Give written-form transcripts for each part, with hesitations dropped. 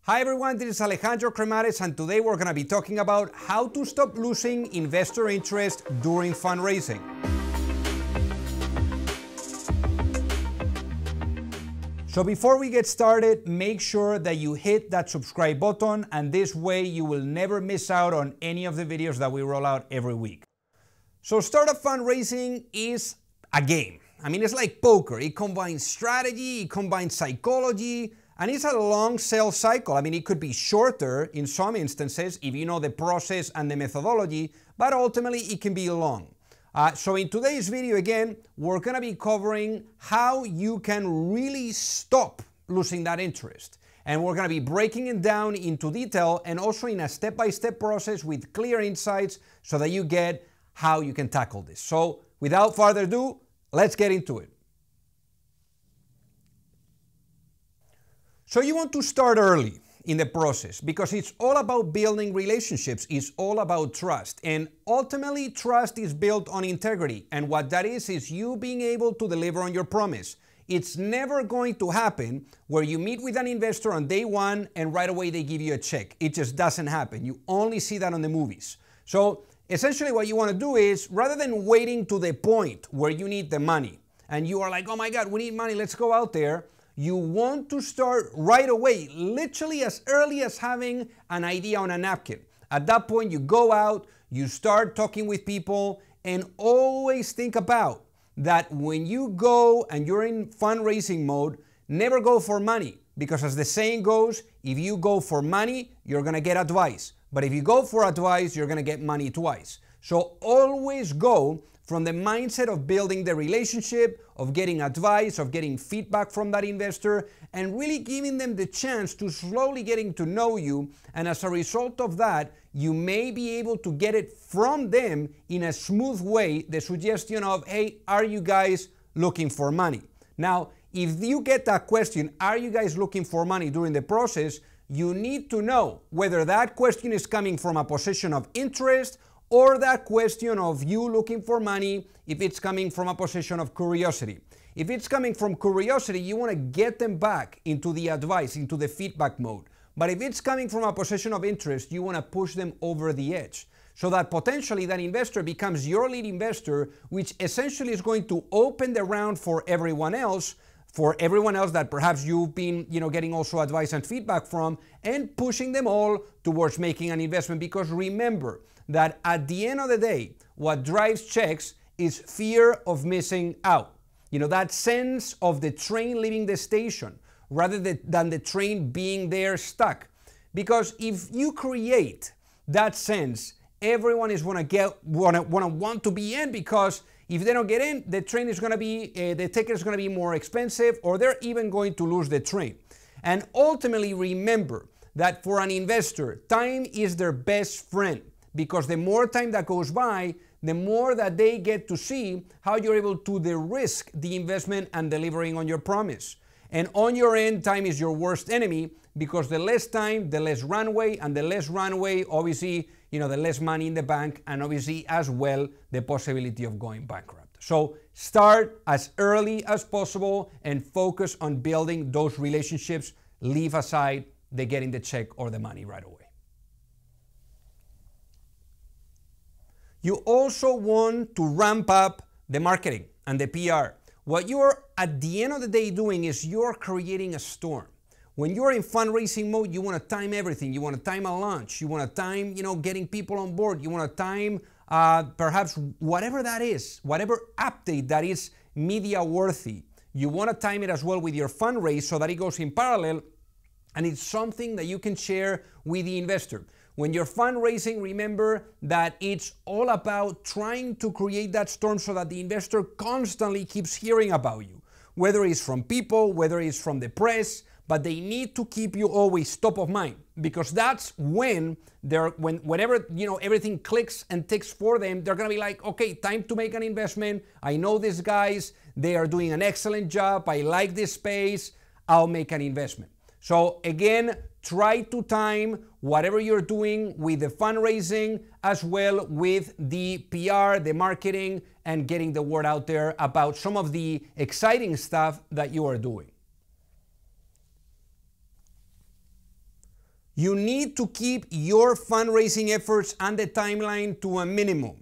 Hi everyone, this is Alejandro Cremades, and today we're going to be talking about how to stop losing investor interest during fundraising. So before we get started, make sure that you hit that subscribe button, and this way you will never miss out on any of the videos that we roll out every week. So startup fundraising is a game. I mean, it's like poker. It combines strategy, it combines psychology, and it's a long sales cycle. I mean, it could be shorter in some instances if you know the process and the methodology, but ultimately it can be long. So in today's video, again, we're gonna be covering how you can really stop losing that interest. And we're gonna be breaking it down into detail and also in a step-by-step process with clear insights so that you get how you can tackle this. So without further ado, let's get into it. So you want to start early in the process because it's all about building relationships. It's all about trust. And ultimately, trust is built on integrity. And what that is you being able to deliver on your promise. It's never going to happen where you meet with an investor on day one and right away they give you a check. It just doesn't happen. You only see that on the movies. So essentially what you want to do is, rather than waiting to the point where you need the money and you are like, oh my God, we need money, let's go out there. You want to start right away, literally as early as having an idea on a napkin. At that point, you go out, you start talking with people, and always think about that when you go and you're in fundraising mode, never go for money. Because as the saying goes, if you go for money, you're gonna get advice. But if you go for advice, you're gonna get money twice. So always go from the mindset of building the relationship, of getting advice, of getting feedback from that investor, and really giving them the chance to slowly getting to know you. And as a result of that, you may be able to get it from them in a smooth way, the suggestion of, hey, are you guys looking for money? Now, if you get that question, are you guys looking for money during the process, you need to know whether that question is coming from a position of interest or that question of you looking for money, if it's coming from a position of curiosity. If it's coming from curiosity, you want to get them back into the advice, into the feedback mode. But if it's coming from a position of interest, you want to push them over the edge so that potentially that investor becomes your lead investor, which essentially is going to open the round for everyone else that perhaps you've been getting also advice and feedback from, and pushing them all towards making an investment. Because remember that at the end of the day, what drives checks is fear of missing out. That sense of the train leaving the station rather than the train being there stuck. Because if you create that sense, everyone is want to be in, because if they don't get in, the train is going to be, the ticket is going to be more expensive, or they're even going to lose the train. And ultimately, remember that for an investor, time is their best friend, because the more time that goes by, the more that they get to see how you're able to de-risk the investment and delivering on your promise. And on your end, time is your worst enemy, because the less time, the less runway, and the less runway, obviously, the less money in the bank, and obviously as well, the possibility of going bankrupt. So start as early as possible and focus on building those relationships. Leave aside the getting the check or the money right away. You also want to ramp up the marketing and the PR. What you're at the end of the day doing is you're creating a storm. When you're in fundraising mode, you want to time everything. You want to time a launch. You want to time, getting people on board. You want to time perhaps whatever that is, whatever update that is media worthy. You want to time it as well with your fundraise so that it goes in parallel, and it's something that you can share with the investor. When you're fundraising, remember that it's all about trying to create that storm so that the investor constantly keeps hearing about you, whether it's from people, whether it's from the press, but they need to keep you always top of mind, because that's whenever everything clicks and ticks for them, they're gonna be like, okay, time to make an investment. I know these guys, they are doing an excellent job. I like this space. I'll make an investment. So again, try to time whatever you're doing with the fundraising as well with the PR, the marketing, and getting the word out there about some of the exciting stuff that you are doing. You need to keep your fundraising efforts and the timeline to a minimum.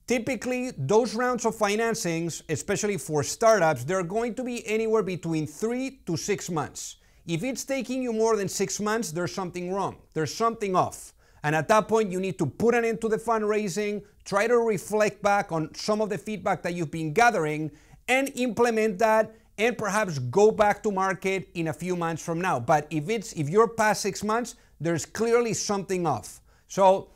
Typically, those rounds of financings, especially for startups, they're going to be anywhere between 3 to 6 months. If it's taking you more than 6 months, there's something wrong. There's something off. And at that point, you need to put an end to the fundraising, try to reflect back on some of the feedback that you've been gathering, and implement that, and perhaps go back to market in a few months from now. But if you're past 6 months, there's clearly something off. So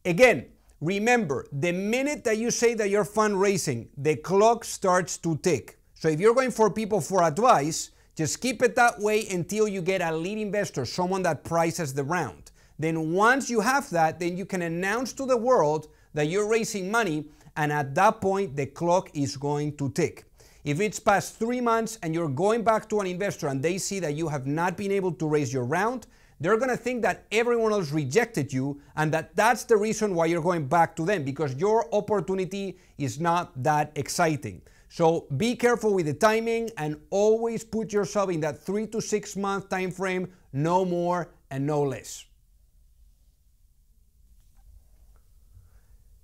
again, remember, the minute that you say that you're fundraising, the clock starts to tick. So if you're going for people for advice, just keep it that way until you get a lead investor, someone that prices the round. Then once you have that, then you can announce to the world that you're raising money, and at that point, the clock is going to tick. If it's past 3 months and you're going back to an investor and they see that you have not been able to raise your round, they're going to think that everyone else rejected you and that that's the reason why you're going back to them, because your opportunity is not that exciting. So be careful with the timing and always put yourself in that 3 to 6 month time frame, no more and no less.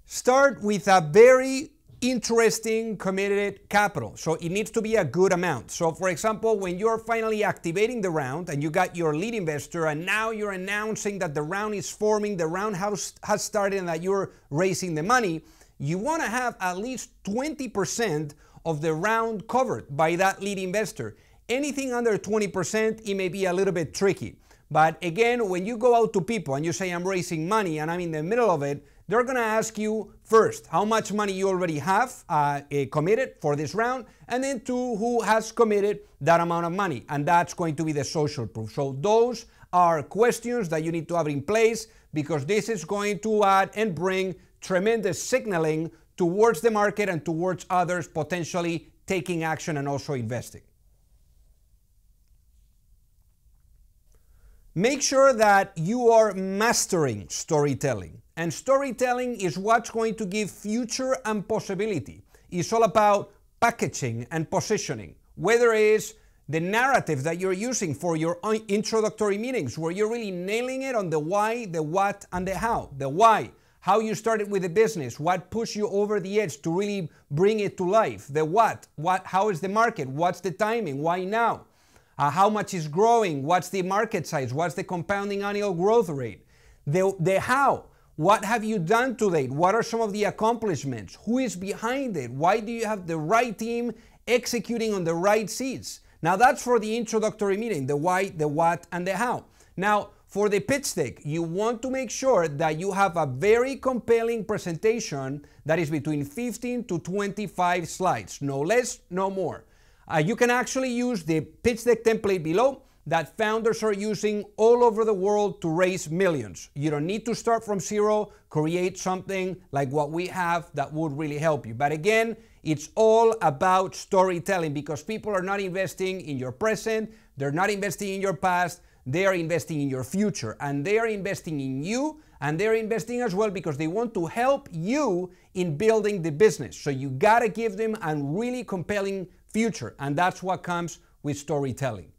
Start with a very interesting committed capital. So it needs to be a good amount. So for example, when you're finally activating the round and you got your lead investor and now you're announcing that the round is forming, the round has started and that you're raising the money, you want to have at least 20% of the round covered by that lead investor. Anything under 20%, it may be a little bit tricky. But again, when you go out to people and you say, I'm raising money and I'm in the middle of it, they're going to ask you first how much money you already have committed for this round, and then two, who has committed that amount of money, and that's going to be the social proof. So those are questions that you need to have in place, because this is going to add and bring tremendous signaling towards the market and towards others potentially taking action and also investing. Make sure that you are mastering storytelling. And storytelling is what's going to give future and possibility. It's all about packaging and positioning, whether it is the narrative that you're using for your introductory meetings, where you're really nailing it on the why, the what, and the how. The why, how you started with the business, what pushed you over the edge to really bring it to life. The what, how is the market, what's the timing, why now? How much is growing, what's the market size, what's the compounding annual growth rate? The how. What have you done to date? What are some of the accomplishments? Who is behind it? Why do you have the right team executing on the right seats? Now that's for the introductory meeting, the why, the what, and the how. Now for the pitch deck, you want to make sure that you have a very compelling presentation that is between 15 to 25 slides, no less, no more. You can actually use the pitch deck template below that founders are using all over the world to raise millions. You don't need to start from zero, create something like what we have that would really help you. But again, it's all about storytelling, because people are not investing in your present, they're not investing in your past, they are investing in your future, and they are investing in you, and they're investing as well because they want to help you in building the business. So you gotta give them a really compelling future, and that's what comes with storytelling.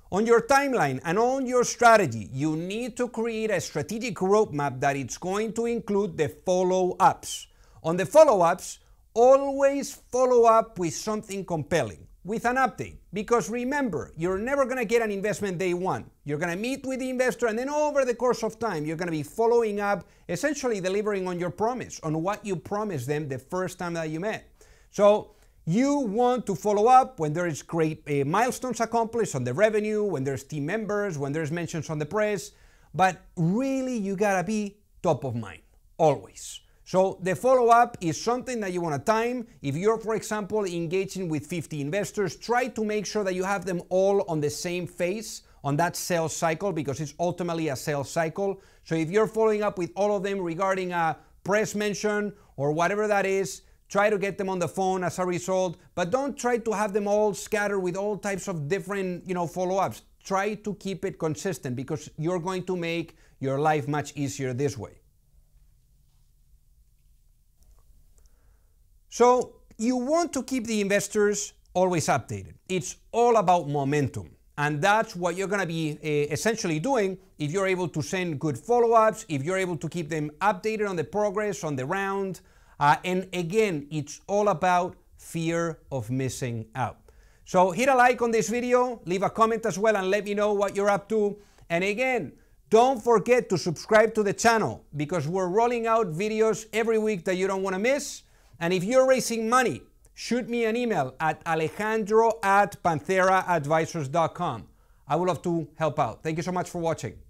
On your timeline and on your strategy, you need to create a strategic roadmap that it's going to include the follow-ups. On the follow-ups, always follow up with something compelling, with an update. Because remember, you're never going to get an investment day one. You're going to meet with the investor, and then over the course of time, you're going to be following up, essentially delivering on your promise, on what you promised them the first time that you met. So you want to follow up when there is great milestones accomplished on the revenue, when there's team members, when there's mentions on the press, but really you gotta be top of mind, always. So the follow-up is something that you want to time. If you're, for example, engaging with 50 investors, try to make sure that you have them all on the same phase on that sales cycle, because it's ultimately a sales cycle. So if you're following up with all of them regarding a press mention or whatever that is, try to get them on the phone as a result, but don't try to have them all scattered with all types of different, follow-ups. Try to keep it consistent, because you're going to make your life much easier this way. So you want to keep the investors always updated. It's all about momentum. And that's what you're going to be essentially doing if you're able to send good follow-ups, if you're able to keep them updated on the progress, on the round. And again, it's all about fear of missing out. So hit a like on this video, leave a comment as well, and let me know what you're up to. And again, don't forget to subscribe to the channel because we're rolling out videos every week that you don't want to miss. And if you're raising money, shoot me an email at alejandro@pantheraadvisors.com. I would love to help out. Thank you so much for watching.